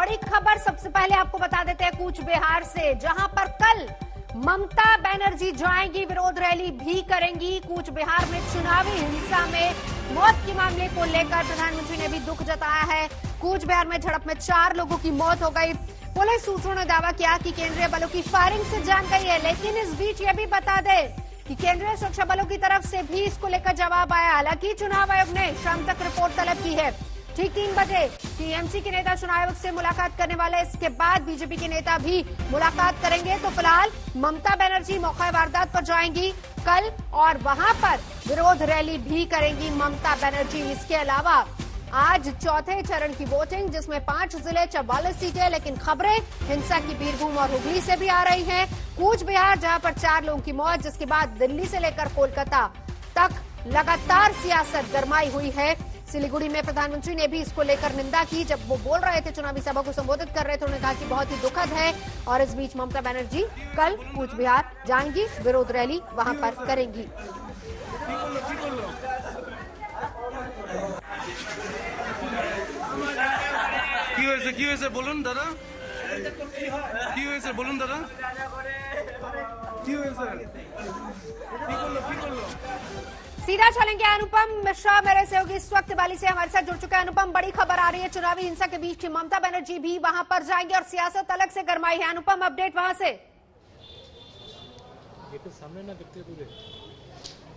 बड़ी खबर सबसे पहले आपको बता देते हैं कूच बिहार से, जहां पर कल ममता बनर्जी जाएंगी, विरोध रैली भी करेंगी। कूच बिहार में चुनावी हिंसा में मौत के मामले को लेकर प्रधानमंत्री ने भी दुख जताया है। कूच बिहार में झड़प में 4 लोगों की मौत हो गई। पुलिस सूत्रों ने दावा किया कि केंद्रीय बलों की फायरिंग से जान गई है, लेकिन इस बीच यह भी बता दे कि केंद्रीय सुरक्षा बलों की तरफ से भी इसको लेकर जवाब आया। हालांकि चुनाव आयोग ने शाम तक रिपोर्ट तलब की है। ठीक 3 बजे टीएमसी के नेता चुनाव आयोग से मुलाकात करने वाले, इसके बाद बीजेपी के नेता भी मुलाकात करेंगे। तो फिलहाल ममता बनर्जी मौका वारदात पर जाएंगी कल और वहां पर विरोध रैली भी करेंगी ममता बनर्जी। इसके अलावा आज चौथे चरण की वोटिंग, जिसमें 5 जिले 44 सीटें, लेकिन खबरें हिंसा की बीरभूम और हुगली से भी आ रही हैं। कूच बिहार जहां पर 4 लोगों की मौत, जिसके बाद दिल्ली से लेकर कोलकाता तक लगातार सियासत गरमाई हुई है। सिलीगुड़ी में प्रधानमंत्री ने भी इसको लेकर निंदा की। जब वो बोल रहे थे, चुनावी सभा को संबोधित कर रहे थे, उन्होंने कहा कि बहुत ही दुखद है। और इस बीच ममता बनर्जी कल कूच बिहार जाएंगी, विरोध रैली वहां पर करेंगी। কি হয়েছে বলুন দাদা, কি হয়েছে বলুন দাদা, কি হয়েছে, কি করলো। सीधा चलेंगे अनुपम मिश्रा मेरे सहयोगी इस वक्त बाली से हमारे साथ जुड़ चुका है। अनुपम, बड़ी खबर आ रही है चुनावी हिंसा के बीच ममता बनर्जी भी वहां पर जाएंगे और सियासत अलग से गरमाई है। अनुपम, अपडेट वहां से। ये तो सामने ना दिखते पूरे।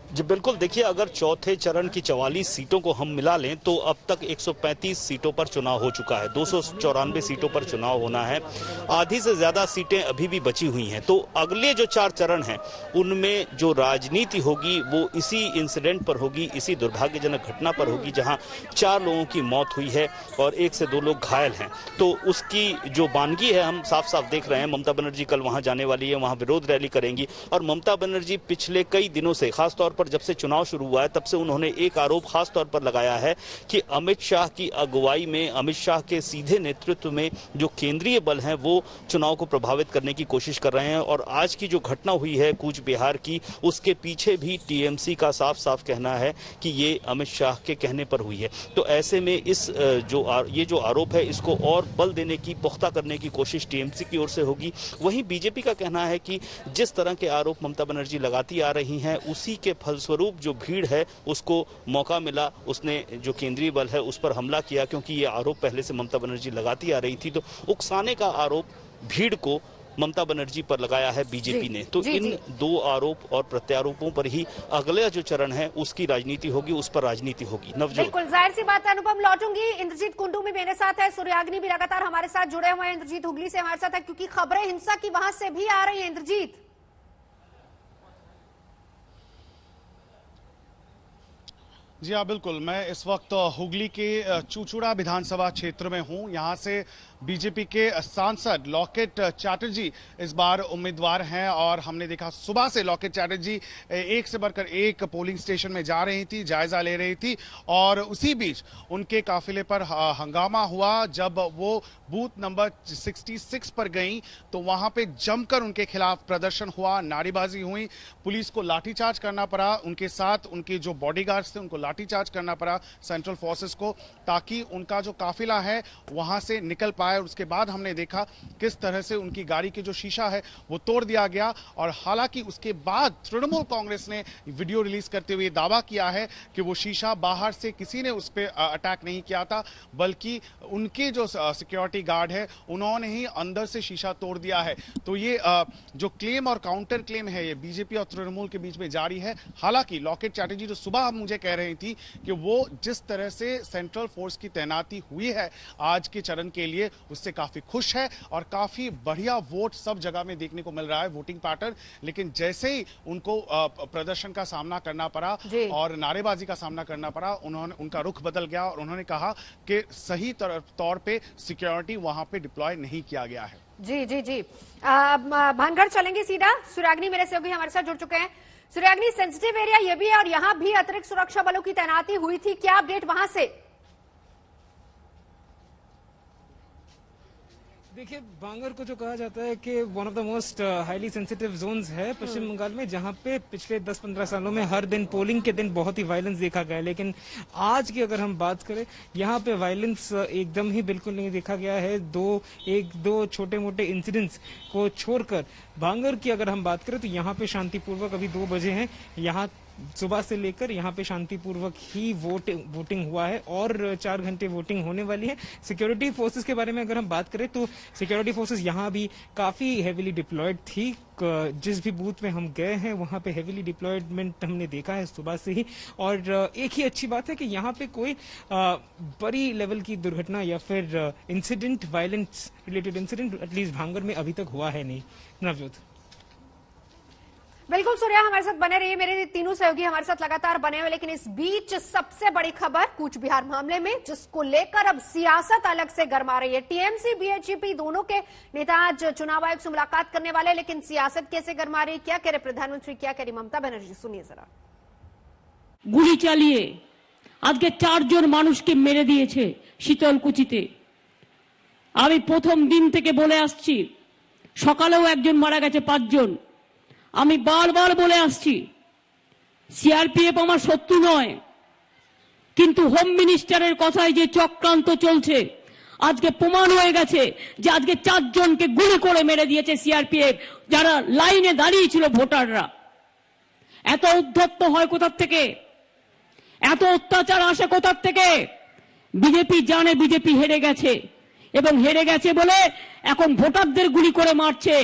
जी बिल्कुल, देखिए, अगर चौथे चरण की 44 सीटों को हम मिला लें तो अब तक 135 सीटों पर चुनाव हो चुका है। 294 सीटों पर चुनाव होना है। आधी से ज्यादा सीटें अभी भी बची हुई हैं। तो अगले जो 4 चरण हैं उनमें जो राजनीति होगी वो इसी इंसिडेंट पर होगी, इसी दुर्भाग्यजनक घटना पर होगी जहां 4 लोगों की मौत हुई है और 1 से 2 लोग घायल हैं। तो उसकी जो वानगी है हम साफ साफ देख रहे हैं। ममता बनर्जी कल वहां जाने वाली है, वहां विरोध रैली करेंगी। और ममता बनर्जी पिछले कई दिनों से, खासतौर पर जब से चुनाव शुरू हुआ है तब से उन्होंने एक आरोप खास तौर पर लगाया है कि अमित शाह की अगुवाई में, अमित शाह के सीधे नेतृत्व में जो केंद्रीय बल हैं वो चुनाव को प्रभावित करने की कोशिश कर रहे हैं। और आज की जो घटना हुई है कूच बिहार की, उसके पीछे भी टीएमसी का साफ साफ कहना है कि ये अमित शाह के कहने पर हुई है। तो ऐसे में ये जो आरोप है इसको और बल देने की, पुख्ता करने की कोशिश टीएमसी की ओर से होगी। वहीं बीजेपी का कहना है कि जिस तरह के आरोप ममता बनर्जी लगाती आ रही हैं उसी के फलस्वरूप जो भीड़ है उसको मौका मिला, उसने जो केंद्रीय बल है उस पर हमला किया, क्योंकि ये आरोप पहले से ममता बनर्जी लगाती आ रही थी। तो उकसाने का आरोप भीड़ को ममता बनर्जी पर लगाया है बीजेपी ने। तो इन 2 आरोप और प्रत्यारोपों पर ही अगला जो चरण है उसकी राजनीति होगी, उस पर राजनीति होगी। नवजोत, बिल्कुल जाहिर सी बात है अनुपम, लौटूंगी। इंद्रजीत कुंडू भी मेरे साथ है, सूर्याग्नि भी लगातार हमारे साथ जुड़े हुए हैं। इंद्रजीत हुगली से हमारे साथ है, क्योंकि खबरें हिंसा की वहां से भी आ रही है। इंद्रजीत, जी हाँ, बिल्कुल। मैं इस वक्त हुगली के चुचुड़ा विधानसभा क्षेत्र में हूँ। यहाँ से बीजेपी के सांसद लॉकेट चैटर्जी इस बार उम्मीदवार हैं और हमने देखा सुबह से लॉकेट चैटर्जी एक से बढ़कर एक पोलिंग स्टेशन में जा रही थी, जायजा ले रही थी। और उसी बीच उनके काफिले पर हंगामा हुआ। जब वो बूथ नंबर 66 पर गई तो वहां पे जमकर उनके खिलाफ प्रदर्शन हुआ, नारेबाजी हुई, पुलिस को लाठीचार्ज करना पड़ा। उनके साथ उनके जो बॉडीगार्ड्स थे उनको लाठीचार्ज करना पड़ा, सेंट्रल फोर्सेस को, ताकि उनका जो काफिला है वहां से निकल पाए। और उसके बाद हमने देखा किस तरह से उनकी गाड़ी के जो शीशा है वो तोड़ दिया गया। और हालांकि उसके बाद तृणमूल कांग्रेस ने वीडियो रिलीज करते हुए दावा किया है कि वो शीशा बाहर से किसी ने उस पर अटैक नहीं किया था, बल्कि उनके जो सिक्योरिटी गार्ड है उन्होंने ही अंदर से शीशा तोड़ दिया है। तो ये जो क्लेम और काउंटर क्लेम है ये बीजेपी और तृणमूल के बीच में जारी है। हालांकि लॉकेट चैटर्जी जो सुबह मुझे कह रही थी कि वो जिस तरह से सेंट्रल फोर्स की तैनाती हुई है आज के चरण के लिए, उससे काफी खुश है और काफी बढ़िया वोट सब जगह में देखने को मिल रहा है, वोटिंग पैटर्न। लेकिन जैसे ही उनको प्रदर्शन का सामना करना पड़ा और नारेबाजी का सामना करना पड़ा, उनका रुख बदल गया और उन्होंने कहा कि सही तौर पे सिक्योरिटी वहां पे डिप्लॉय नहीं किया गया है। जी जी जी, भानगढ़ चलेंगे सीधा। सूर्याग्नि मेरे सहयोगी हमारे साथ जुड़ चुके हैं। सूर्याग्नि, सेंसिटिव एरिया ये भी है और यहाँ भी अतिरिक्त सुरक्षा बलों की तैनाती हुई थी, क्या अपडेट वहां से? देखिए, बांगर को जो कहा जाता है कि one of the most highly sensitive Jones है पश्चिम बंगाल में, जहां पे पिछले 10-15 सालों में हर दिन पोलिंग के दिन बहुत ही वायलेंस देखा गया है। लेकिन आज की अगर हम बात करें, यहाँ पे वायलेंस एकदम ही बिल्कुल नहीं देखा गया है। एक दो छोटे मोटे इंसिडेंट्स को छोड़कर बांगर की अगर हम बात करें तो यहाँ पे शांतिपूर्वक अभी 2 बजे हैं, यहाँ सुबह से लेकर यहाँ पे शांतिपूर्वक ही वोटिंग हुआ है और 4 घंटे वोटिंग होने वाली है। सिक्योरिटी फोर्सेस के बारे में अगर हम बात करें तो सिक्योरिटी फोर्सेस यहाँ भी काफी हेवीली डिप्लॉयड थी। जिस भी बूथ में हम गए हैं वहां पे हेवीली डिप्लॉयमेंट हमने देखा है सुबह से ही। और एक ही अच्छी बात है कि यहाँ पे कोई बड़ी लेवल की दुर्घटना या फिर incident, violence related incident at least भांगर में अभी तक हुआ है नहीं। नवजोत। बिल्कुल सूर्या, हमारे साथ बने रहिए, मेरे तीनों सहयोगी हमारे साथ लगातार बने हुए। लेकिन इस बीच सबसे बड़ी खबर कूच बिहार मामले में, जिसको लेकर अब सियासत अलग से गरमा रही है। टीएमसी बीजेपी दोनों के नेता आज चुनाव आयोग से मुलाकात करने वाले, लेकिन सियासत कैसे गरमा रही, क्या कह रहे प्रधानमंत्री, क्या कह रही ममता बनर्जी, सुनिए जरा। গুলি চালিয়ে আজকে 4 জন মানুষকে মেরে দিয়েছে শীতলকুচিতে। আমি প্রথম দিন থেকে বলে আসছি, সকালেও একজন মারা গেছে, 5 জন। আমি বারবার বলে আসছি সিআরপিএফ আমার শত্রু নয়, কিন্তু হোম মিনিস্টারের কথায় যে চক্রান্ত চলছে আজকে প্রমাণ হয়ে গেছে যে আজকে 4 জনকে গুলি করে মেরে দিয়েছে সিআরপিএফ, যারা লাইনে দাঁড়িয়ে ছিল ভোটাররা। এত উদ্ধত্ত হয় কোথা থেকে, এত অত্যাচার আসে কোথা থেকে? বিজেপি জানে বিজেপি হেরে গেছে এবং হেরে গেছে বলে এখন ভোটারদের গুলি করে মারছে,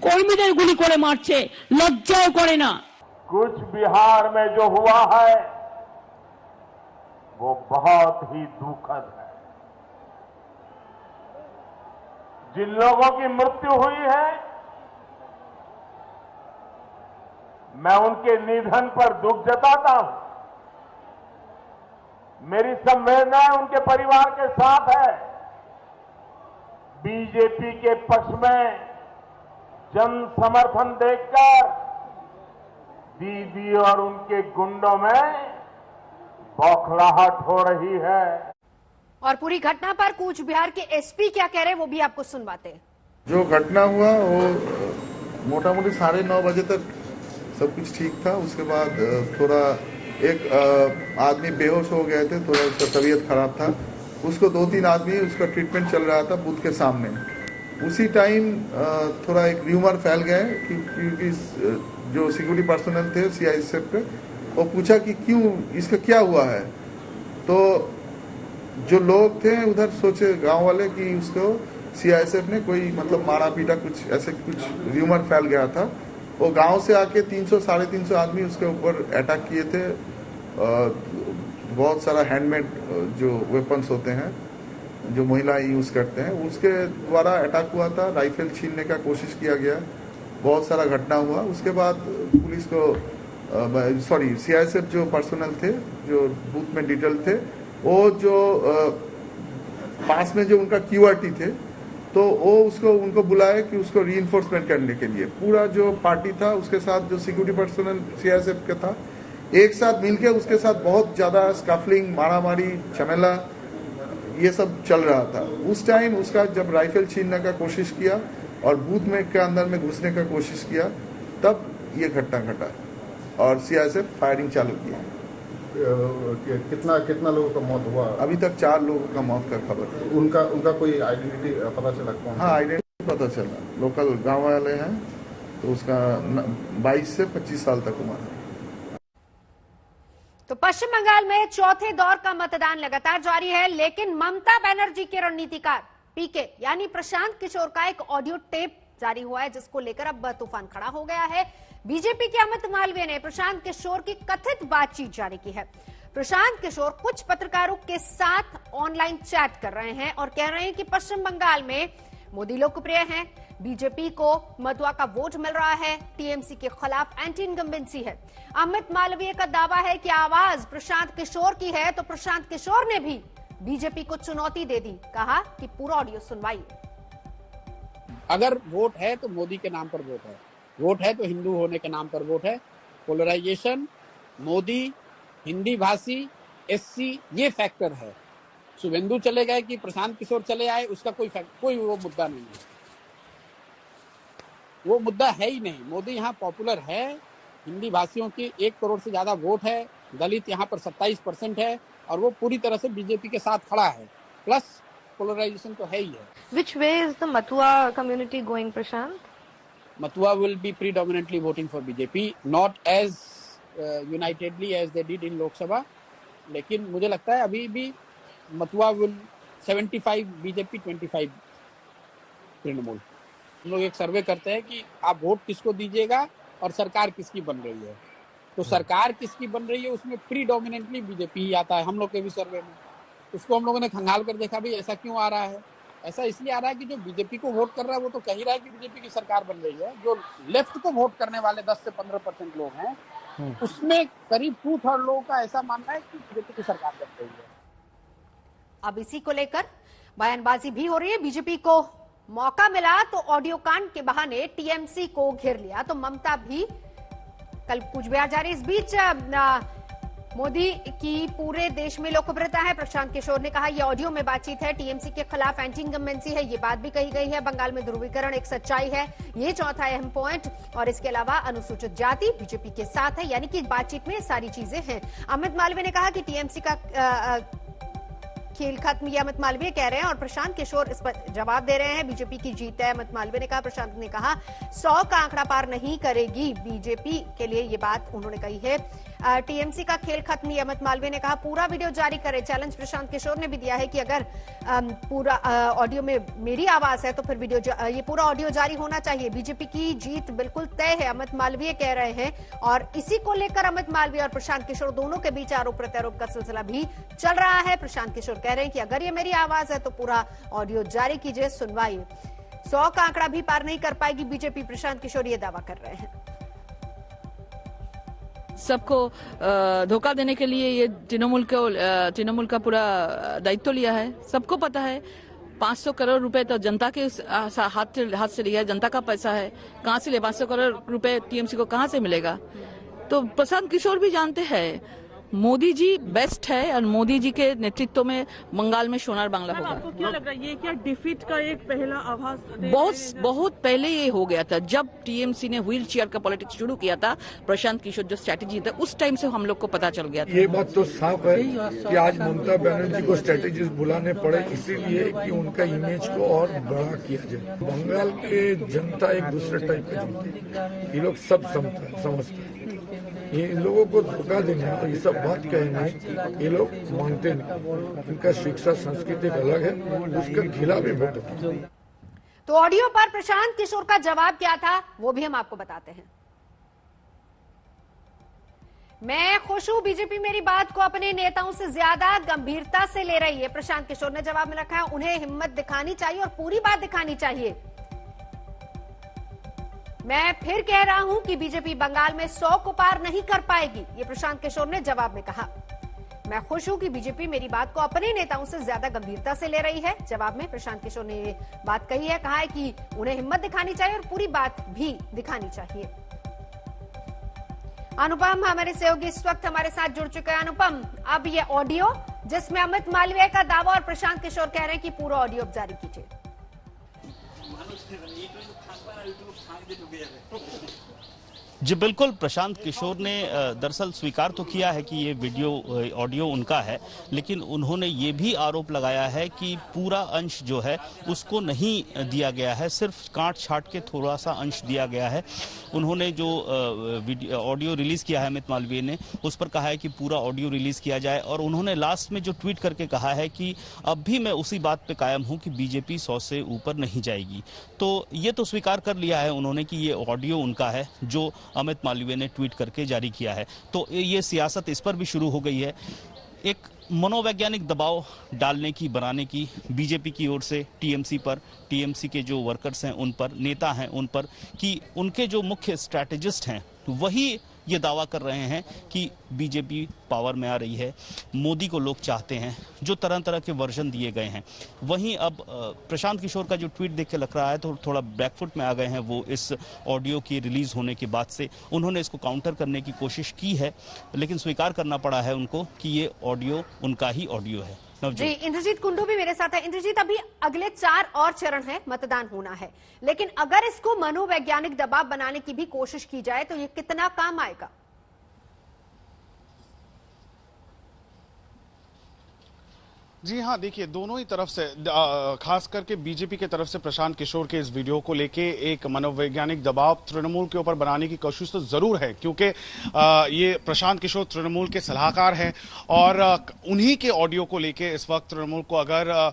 কর্মীদের গুলি করে মারছে, লজ্জাও করে না। कुछ बिहार में जो हुआ है वो बहुत ही दुखद है। जिन लोगों की मृत्यु हुई है, मैं उनके निधन पर दुख जताता हूं। मेरी संवेदनाएं उनके परिवार के साथ है। बीजेपी के पक्ष में जन समर्थन देखकर दीदी और उनके गुंडों में बौखलाहट हो रही है। और पूरी घटना पर कूच बिहार के एसपी क्या कह रहे हैं वो भी आपको सुनवाते हैं। जो घटना हुआ वो मोटा मोटी 9:30 बजे तक सब कुछ ठीक था। उसके बाद थोड़ा एक आदमी बेहोश हो गए थे, थोड़ा उसका तबीयत खराब था। उसको 2-3 आदमी, उसका ट्रीटमेंट चल रहा था बूथ के सामने। उसी टाइम थोड़ा एक र्यूमर फैल गया क्योंकि जो सिक्योरिटी पर्सनल थे सीआईएसएफ के, वो पूछा कि क्यों, इसका क्या हुआ है। तो जो लोग थे उधर सोचे गांव वाले कि उसको सीआईएसएफ ने कोई मतलब मारा पीटा, कुछ ऐसे कुछ र्यूमर फैल गया था। वो गांव से आके 300-350 आदमी उसके ऊपर अटैक किए थे। बहुत सारा हैंडमेड जो वेपन्स होते हैं जो महिलाएं यूज करते हैं, उसके द्वारा अटैक हुआ था। राइफल छीनने का कोशिश किया गया, बहुत सारा घटना हुआ। उसके बाद पुलिस को सीआईएसएफ जो पर्सनल थे, जो बूथ में डिटेल थे, वो जो पास में जो उनका क्यूआरटी थे, तो वो उनको बुलाया कि उसको रीइंफोर्समेंट करने के लिए। पूरा जो पार्टी था उसके साथ जो सिक्योरिटी पर्सनल सीआईएसएफ का था, एक साथ मिलके उसके साथ बहुत ज्यादा स्कफलिंग, मारामारी, झमेला, ये सब चल रहा था। उस टाइम उसका जब राइफल छीनने का कोशिश किया और बूथ में के अंदर में घुसने का कोशिश किया, तब ये घटना घटा और सीआईएसएफ फायरिंग चालू किया। कितना लोगों का मौत हुआ? अभी तक 4 लोगों का मौत का खबर है। उनका कोई आइडेंटिटी पता चला? कौन? हाँ, आइडेंटिटी पता चला। लोकल गांव वाले हैं, तो उसका 22 से 25 साल तक उम्र है। तो पश्चिम बंगाल में चौथे दौर का मतदान लगातार जारी है, लेकिन ममता बनर्जी के रणनीतिकार पीके यानी प्रशांत किशोर का एक ऑडियो टेप जारी हुआ है, जिसको लेकर अब तूफान खड़ा हो गया है। बीजेपी के अमित मालवीय ने प्रशांत किशोर की कथित बातचीत जारी की है। प्रशांत किशोर कुछ पत्रकारों के साथ ऑनलाइन चैट कर रहे हैं और कह रहे हैं कि पश्चिम बंगाल में मोदी लोकप्रिय हैं, बीजेपी को मधुआ का वोट मिल रहा है, टीएमसी के खिलाफ एंटी इनकम्बेंसी है। अमित मालवीय का दावा है कि आवाज प्रशांत किशोर की है, तो प्रशांत किशोर ने भी बीजेपी को चुनौती दे दी। कहा कि पूरा ऑडियो सुनवाइए। अगर वोट है तो मोदी के नाम पर वोट है, वोट है तो हिंदू होने के नाम पर वोट है। पोलराइजेशन, मोदी, हिंदी भाषी, एससी, ये फैक्टर है। शुभेंदु चले गए कि प्रशांत किशोर चले आए, उसका कोई वो मुद्दा नहीं है, वो मुद्दा है ही नहीं। मोदी यहाँ पॉपुलर है, हिंदी भाषियों की 1 करोड़ से ज्यादा वोट है, दलित यहाँ पर 27% है और वो पूरी तरह से बीजेपी के साथ खड़ा है, प्लस पोलराइजेशन तो है ही है। Which way is the Mathua community going, Prashant? Mathua will be predominantly voting for BJP, not as unitedly as they did in Lok Sabha, लेकिन मुझे लगता है अभी भी मथुआ will 75 बीजेपी 25 तृणमूल। हम लोग एक सर्वे करते हैं कि आप वोट किसको दीजिएगा और सरकार किसकी बन रही है, तो सरकार किसकी बन रही है उसमें प्रीडोमिनेंटली बीजेपी ही आता है। हम लोग के भी सर्वे में उसको हम लोगों ने खंगाल कर देखा, भाई ऐसा क्यों आ रहा है। ऐसा इसलिए आ रहा है कि जो बीजेपी को वोट कर रहा है वो तो कह ही रहा है कि बीजेपी की सरकार बन रही है। जो लेफ्ट को वोट करने वाले 10 से 15% लोग हैं, उसमें करीब 2/3 लोगों का ऐसा मानना है कि बीजेपी की सरकार बन रही है। अब इसी को लेकर बयानबाजी भी हो रही है। बीजेपी को मौका मिला तो ऑडियो कांड के बहाने टीएमसी को घेर लिया, तो ममता भी कल कूचबिहार जा रही। इस बीच मोदी की पूरे देश में लोकप्रियता है। प्रशांत किशोर ने कहा यह ऑडियो में बातचीत है, टीएमसी के खिलाफ एंटी इनकम्बेंसी है, ये बात भी कही गई है। बंगाल में ध्रुवीकरण एक सच्चाई है, ये चौथा अहम पॉइंट। और इसके अलावा अनुसूचित जाति बीजेपी के साथ है, यानी कि बातचीत में सारी चीजें हैं। अमित मालवीय ने कहा कि टीएमसी का खेल खत्म, ये अमित मालवीय कह रहे हैं और प्रशांत किशोर इस पर जवाब दे रहे हैं। बीजेपी की जीत है, अमित मालवीय ने कहा। प्रशांत ने कहा 100 का आंकड़ा पार नहीं करेगी बीजेपी, के लिए ये बात उन्होंने कही है। टीएमसी का खेल खत्म, ये अमित मालवीय ने कहा। पूरा वीडियो जारी करे, चैलेंज प्रशांत किशोर ने भी दिया है कि अगर पूरा ऑडियो में मेरी आवाज है तो फिर वीडियो ये पूरा ऑडियो जारी होना चाहिए। बीजेपी की जीत बिल्कुल तय है, अमित मालवीय कह रहे हैं। और इसी को लेकर अमित मालवीय और प्रशांत किशोर दोनों के बीच आरोप प्रत्यारोप का सिलसिला भी चल रहा है। प्रशांत किशोर कह रहे हैं कि अगर ये मेरी आवाज है तो पूरा ऑडियो जारी कीजिए, सुनवाई। 100 का आंकड़ा भी पार नहीं कर पाएगी बीजेपी, प्रशांत किशोर ये दावा कर रहे हैं। सबको धोखा देने के लिए ये तृणमूल का पूरा दायित्व लिया है। सबको पता है 500 करोड़ रुपए तो जनता के हाथ से लिया है, जनता का पैसा है। कहां से ले 500 करोड़ रुपए टीएमसी को कहां से मिलेगा? तो प्रशांत किशोर भी जानते हैं मोदी जी बेस्ट है और मोदी जी के नेतृत्व में बंगाल में सोनार बांग्ला होगा। आपको क्या लग रहा है, ये क्या डिफीट का एक पहला आभास? बहुत पहले ये हो गया था, जब टीएमसी ने व्हील चेयर का पॉलिटिक्स शुरू किया था। प्रशांत किशोर जो स्ट्रेटेजी था उस टाइम से हम लोग को पता चल गया था। ये बात तो साफ है कि आज ममता बनर्जी को स्ट्रेटेजी बुलाने पड़े, इसीलिए कि उनका इमेज को और बड़ा किया जाए। बंगाल के जनता एक दूसरे टाइप की जनता, ये लोग सब समझते हैं। ये इन लोगों को धोखा देना और ये सब बात कहना ये लोग मानते नहीं। इनका शिक्षा संस्कृति अलग है, उसके खिलाफ ही वोट होता। तो ऑडियो पर प्रशांत किशोर का जवाब क्या था वो भी हम आपको बताते हैं। मैं खुश हूं, बीजेपी मेरी बात को अपने नेताओं से ज्यादा गंभीरता से ले रही है, प्रशांत किशोर ने जवाब में रखा है। उन्हें हिम्मत दिखानी चाहिए और पूरी बात दिखानी चाहिए। मैं फिर कह रहा हूं कि बीजेपी बंगाल में 100 को पार नहीं कर पाएगी, ये प्रशांत किशोर ने जवाब में कहा। मैं खुश हूं कि बीजेपी मेरी बात को अपने नेताओं से ज्यादा गंभीरता से ले रही है, जवाब में प्रशांत किशोर ने ये बात कही है। कहा है कि उन्हें हिम्मत दिखानी चाहिए और पूरी बात भी दिखानी चाहिए। अनुपम हमारे सहयोगी इस वक्त हमारे साथ जुड़ चुके हैं। अनुपम, अब ये ऑडियो जिसमें अमित मालवीय का दावा और प्रशांत किशोर कह रहे हैं कि पूरा ऑडियो जारी कीजिए। जी बिल्कुल, प्रशांत किशोर ने दरअसल स्वीकार तो किया है कि ये वीडियो ऑडियो उनका है, लेकिन उन्होंने ये भी आरोप लगाया है कि पूरा अंश जो है उसको नहीं दिया गया है, सिर्फ काट छाट के थोड़ा सा अंश दिया गया है। उन्होंने जो ऑडियो रिलीज किया है अमित मालवीय ने, उस पर कहा है कि पूरा ऑडियो रिलीज किया जाए। और उन्होंने लास्ट में जो ट्वीट करके कहा है कि अब भी मैं उसी बात पे कायम हूं कि बीजेपी 100 से ऊपर नहीं जाएगी। तो ये तो स्वीकार कर लिया है उन्होंने कि ये ऑडियो उनका है जो अमित मालवीय ने ट्वीट करके जारी किया है। तो ये सियासत इस पर भी शुरू हो गई है, एक मनोवैज्ञानिक दबाव डालने की, बनाने की बीजेपी की ओर से टीएमसी पर, टीएमसी के जो वर्कर्स हैं उन पर, नेता हैं उन पर, कि उनके जो मुख्य स्ट्रैटेजिस्ट हैं वही ये दावा कर रहे हैं कि बीजेपी पावर में आ रही है, मोदी को लोग चाहते हैं, जो तरह तरह के वर्जन दिए गए हैं। वहीं अब प्रशांत किशोर का जो ट्वीट देख के लग रहा है तो थोड़ा बैकफुट में आ गए हैं वो इस ऑडियो की रिलीज होने के बाद से। उन्होंने इसको काउंटर करने की कोशिश की है, लेकिन स्वीकार करना पड़ा है उनको कि ये ऑडियो उनका ही ऑडियो है। जी, इंद्रजीत कुंडू भी मेरे साथ है। इंद्रजीत, अभी अगले 4 और चरण है, मतदान होना है, लेकिन अगर इसको मनोवैज्ञानिक दबाव बनाने की भी कोशिश की जाए तो ये कितना काम आएगा? जी हाँ, देखिए दोनों ही तरफ से, खास करके बीजेपी के तरफ से प्रशांत किशोर के इस वीडियो को लेके एक मनोवैज्ञानिक दबाव तृणमूल के ऊपर बनाने की कोशिश तो जरूर है, क्योंकि ये प्रशांत किशोर तृणमूल के सलाहकार हैं और उन्हीं के ऑडियो को लेके इस वक्त तृणमूल को अगर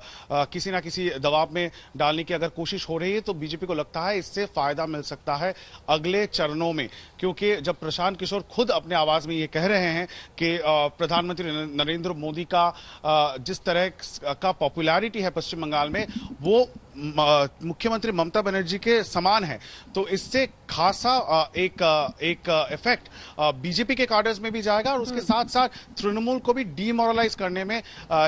किसी ना किसी दबाव में डालने की अगर कोशिश हो रही है तो बीजेपी को लगता है इससे फायदा मिल सकता है अगले चरणों में। क्योंकि जब प्रशांत किशोर खुद अपने आवाज में ये कह रहे हैं कि प्रधानमंत्री नरेंद्र मोदी का जिस तरह का पॉपुलैरिटी है पश्चिम बंगाल में वो मुख्यमंत्री ममता बनर्जी के समान है, तो इससे खासा एक इफेक्ट बीजेपी के कार्डर्स में भी जाएगा और उसके साथ साथ तृणमूल को भी डीमोरलाइज करने में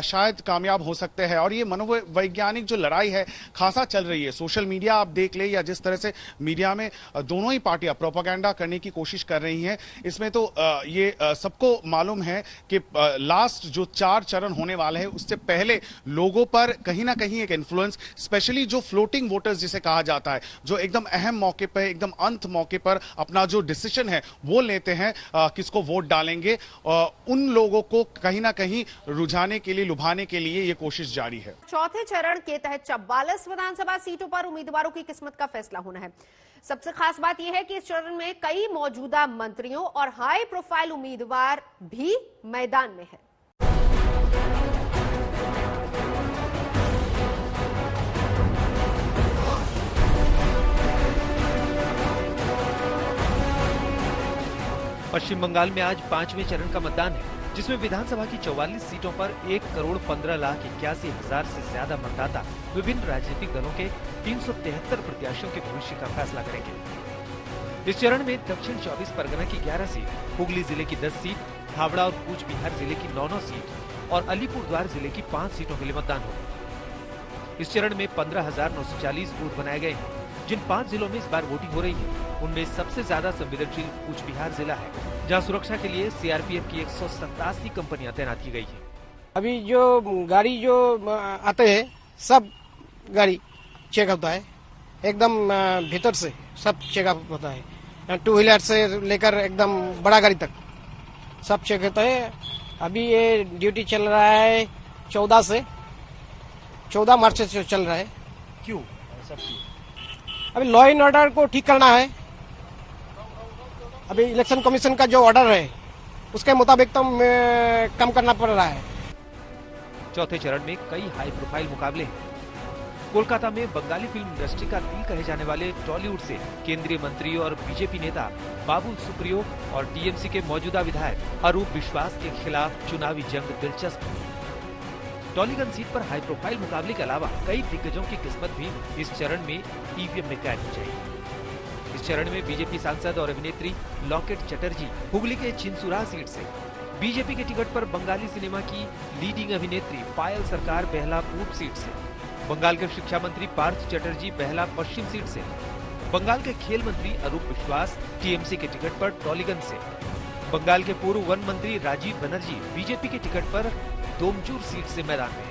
शायद कामयाब हो सकते हैं। और ये मनोवैज्ञानिक जो लड़ाई है खासा चल रही है, सोशल मीडिया आप देख ले या जिस तरह से मीडिया में दोनों ही पार्टियां प्रोपेगेंडा करने की कोशिश कर रही हैं, इसमें तो ये सबको मालूम है कि लास्ट जो 4 चरण होने वाले हैं उससे पहले लोगों पर कहीं ना कहीं एक इन्फ्लुएंस, स्पेशली जो फ्लोटिंग वोटर्स जिसे कहा जाता है, जो एकदम अहम मौके पर, एकदम अंत मौके पर अपना जो डिसीजन है वो लेते हैं किसको वोट डालेंगे, उन लोगों को कहीं ना कहीं रुझाने के लिए, लुभाने के लिए ये कोशिश जारी है। चौथे चरण के तहत 44 विधानसभा सीटों पर उम्मीदवारों की किस्मत का फैसला होना है। सबसे खास बात यह है कि इस चरण में कई मौजूदा मंत्रियों और हाई प्रोफाइल उम्मीदवार भी मैदान में है। पश्चिम बंगाल में आज 5वें चरण का मतदान है, जिसमें विधानसभा की 44 सीटों पर 1,15,81,000 से ज्यादा मतदाता विभिन्न राजनीतिक दलों के 373 प्रत्याशियों के भविष्य का फैसला करेंगे। इस चरण में दक्षिण 24 परगना की 11 सीट, हुगली जिले की 10 सीट, हावड़ा और कूच बिहार जिले की 9 सीट और अलीपुरद्वार जिले की 5 सीटों के लिए मतदान होगा। इस चरण में 15,940 बूथ बनाए गए हैं, जिन 5 जिलों में इस बार वोटिंग हो रही है उनमें सबसे ज्यादा संवेदनशील कूच बिहार जिला है, जहां सुरक्षा के लिए सीआरपीएफ की 187 कंपनियां तैनात की गई है। अभी जो गाड़ी जो आते हैं सब गाड़ी चेक होता है, एकदम भीतर से सब चेकअप होता है, 2 व्हीलर से लेकर एकदम बड़ा गाड़ी तक सब चेक होता है। अभी ये ड्यूटी चल रहा है 14 मार्च से चल रहा है। क्यों? अभी लॉ एंड ऑर्डर को ठीक करना है। अभी इलेक्शन कमीशन का जो ऑर्डर है उसके मुताबिक तो कम करना पड़ रहा है। चौथे चरण में कई हाई प्रोफाइल मुकाबले हैं। कोलकाता में बंगाली फिल्म इंडस्ट्री का दिल कहे जाने वाले टॉलीवुड से केंद्रीय मंत्री और बीजेपी नेता बाबुल सुप्रियो और टीएमसी के मौजूदा विधायक अरूप विश्वास के खिलाफ चुनावी जंग दिलचस्प है। टॉलीगंज सीट पर हाई प्रोफाइल मुकाबले के अलावा कई दिग्गजों की किस्मत भी इस चरण में ईवीएम में कैद हो जाएगी। इस चरण में बीजेपी सांसद और अभिनेत्री लॉकेट चटर्जी हुगली के चिंसुरा सीट से, बीजेपी के टिकट पर बंगाली सिनेमा की लीडिंग अभिनेत्री पायल सरकार बेहला पूर्व सीट से, बंगाल के शिक्षा मंत्री पार्थ चटर्जी बेहला पश्चिम सीट से, बंगाल के खेल मंत्री अरूप विश्वास टीएमसी के टिकट पर टॉलीगंज से, बंगाल के पूर्व वन मंत्री राजीव बनर्जी बीजेपी के टिकट पर दोमचूर सीट से मैदान में।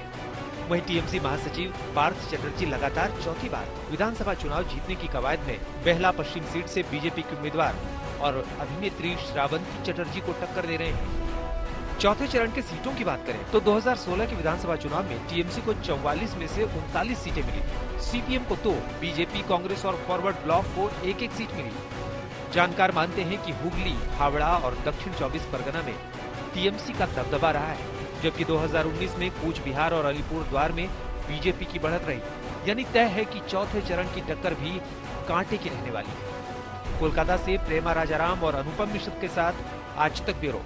वहीं टीएमसी महासचिव पार्थ चटर्जी लगातार चौथी बार विधानसभा चुनाव जीतने की कवायद में बेहला पश्चिम सीट से बीजेपी के उम्मीदवार और अभिनेत्री श्रावंती चटर्जी को टक्कर दे रहे हैं। चौथे चरण के सीटों की बात करें तो 2016 के विधानसभा चुनाव में टीएमसी को 44 में से 39 सीटें मिली, सीपीएम को 2, बीजेपी, कांग्रेस और फॉरवर्ड ब्लॉक को 1-1 सीट मिली। जानकार मानते हैं कि हुगली, हावड़ा और दक्षिण 24 परगना में टीएमसी का दबदबा रहा है, जबकि 2019 में कूच बिहार और अलीपुरद्वार में बीजेपी की बढ़त रही। यानी तय है कि चौथे चरण की टक्कर भी कांटे की रहने वाली है। कोलकाता से प्रेमा राजाराम और अनुपम मिश्र के साथ आज तक ब्यूरो।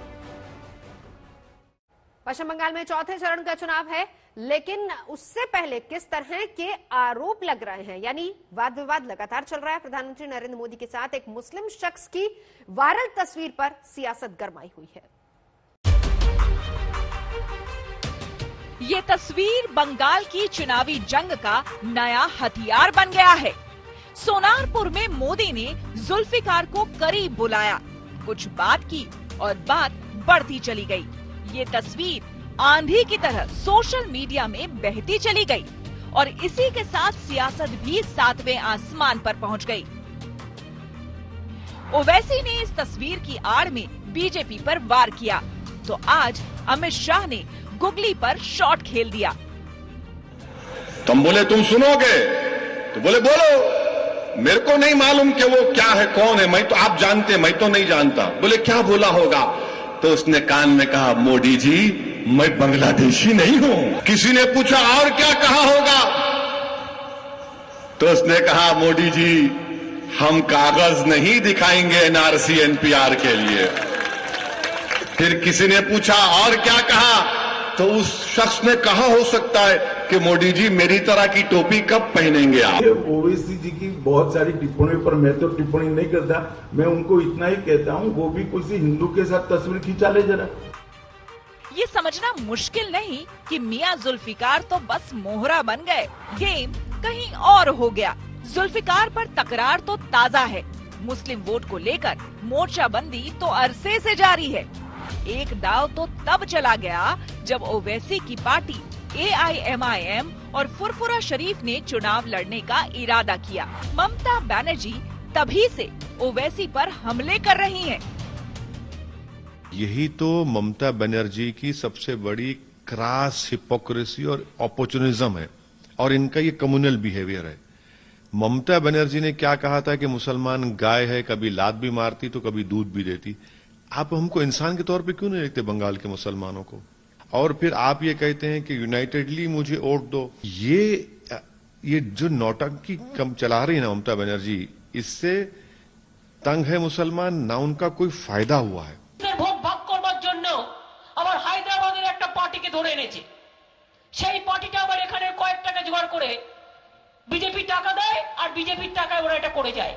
पश्चिम बंगाल में चौथे चरण का चुनाव है, लेकिन उससे पहले किस तरह के आरोप लग रहे हैं, यानी वाद विवाद लगातार चल रहा है। प्रधानमंत्री नरेंद्र मोदी के साथ एक मुस्लिम शख्स की वायरल तस्वीर पर सियासत गरमाई हुई है। ये तस्वीर बंगाल की चुनावी जंग का नया हथियार बन गया है। सोनारपुर में मोदी ने जुल्फिकार को करीब बुलाया, कुछ बात की और बात बढ़ती चली गई। ये तस्वीर आंधी की तरह सोशल मीडिया में बहती चली गई और इसी के साथ सियासत भी 7वें आसमान पर पहुंच गई। ओवैसी ने इस तस्वीर की आड़ में बीजेपी पर वार किया तो आज अमित शाह ने गुगली पर शॉट खेल दिया। तुम बोले तुम सुनोगे तो बोले बोलो, मेरे को नहीं मालूम कि वो क्या है कौन है, मैं तो आप जानते, मैं तो नहीं जानता। बोले क्या बोला होगा? तो उसने कान में कहा, मोदी जी मैं बांग्लादेशी नहीं हूं। किसी ने पूछा और क्या कहा होगा? तो उसने कहा, मोदी जी हम कागज नहीं दिखाएंगे एनआरसी एनपीआर के लिए। फिर किसी ने पूछा और क्या कहा? तो उस शख्स ने कहा हो सकता है कि मोदी जी मेरी तरह की टोपी कब पहनेंगे आप? ओवैसी जी की बहुत सारी टिप्पणियों पर मैं तो टिप्पणी नहीं करता, मैं उनको इतना ही कहता हूँ वो भी किसी हिंदू के साथ तस्वीर खींचा ले जरा। ये समझना मुश्किल नहीं कि मियां जुल्फिकार तो बस मोहरा बन गए, गेम कहीं और हो गया। जुल्फिकार पर तकरार तो ताजा है, मुस्लिम वोट को लेकर मोर्चाबंदी तो अरसे से जारी है। एक दाव तो तब चला गया जब ओवैसी की पार्टी AIMIM और फुरफुरा शरीफ ने चुनाव लड़ने का इरादा किया। ममता बनर्जी तभी से ओवैसी पर हमले कर रही हैं। यही तो ममता बनर्जी की सबसे बड़ी क्रास हिपोक्रेसी और अपॉर्चुनिज्म है और इनका ये कम्युनल बिहेवियर है। ममता बनर्जी ने क्या कहा था कि मुसलमान गाय है, कभी लात भी मारती तो कभी दूध भी देती। आप हमको इंसान के तौर पे क्यों नहीं देखते बंगाल के मुसलमानों को? और फिर आप ये कहते हैं कि यूनाइटेडली मुझे वोट दो। ये जो नौटंकी कम चला रही है ना ममता बनर्जी, इससे तंग है मुसलमान, ना उनका कोई फायदा हुआ है। ভোট ভাগ করবার জন্য আবার হায়দ্রাবাদের একটা পার্টিকে ধরে এনেছে, সেই পার্টিটা আবার এখানে কয়েক টাকা জোগাড় করে বিজেপি টাকা দেয় আর বিজেপির টাকায় ওরা এটা করে যায়।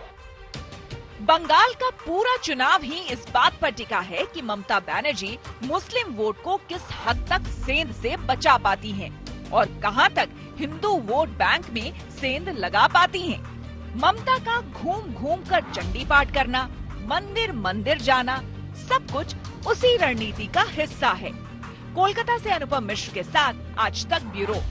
बंगाल का पूरा चुनाव ही इस बात पर टिका है कि ममता बनर्जी मुस्लिम वोट को किस हद तक सेंध से बचा पाती हैं और कहां तक हिंदू वोट बैंक में सेंध लगा पाती हैं। ममता का घूम घूम कर चंडी पाठ करना, मंदिर मंदिर जाना, सब कुछ उसी रणनीति का हिस्सा है। कोलकाता से अनुपम मिश्र के साथ आज तक ब्यूरो।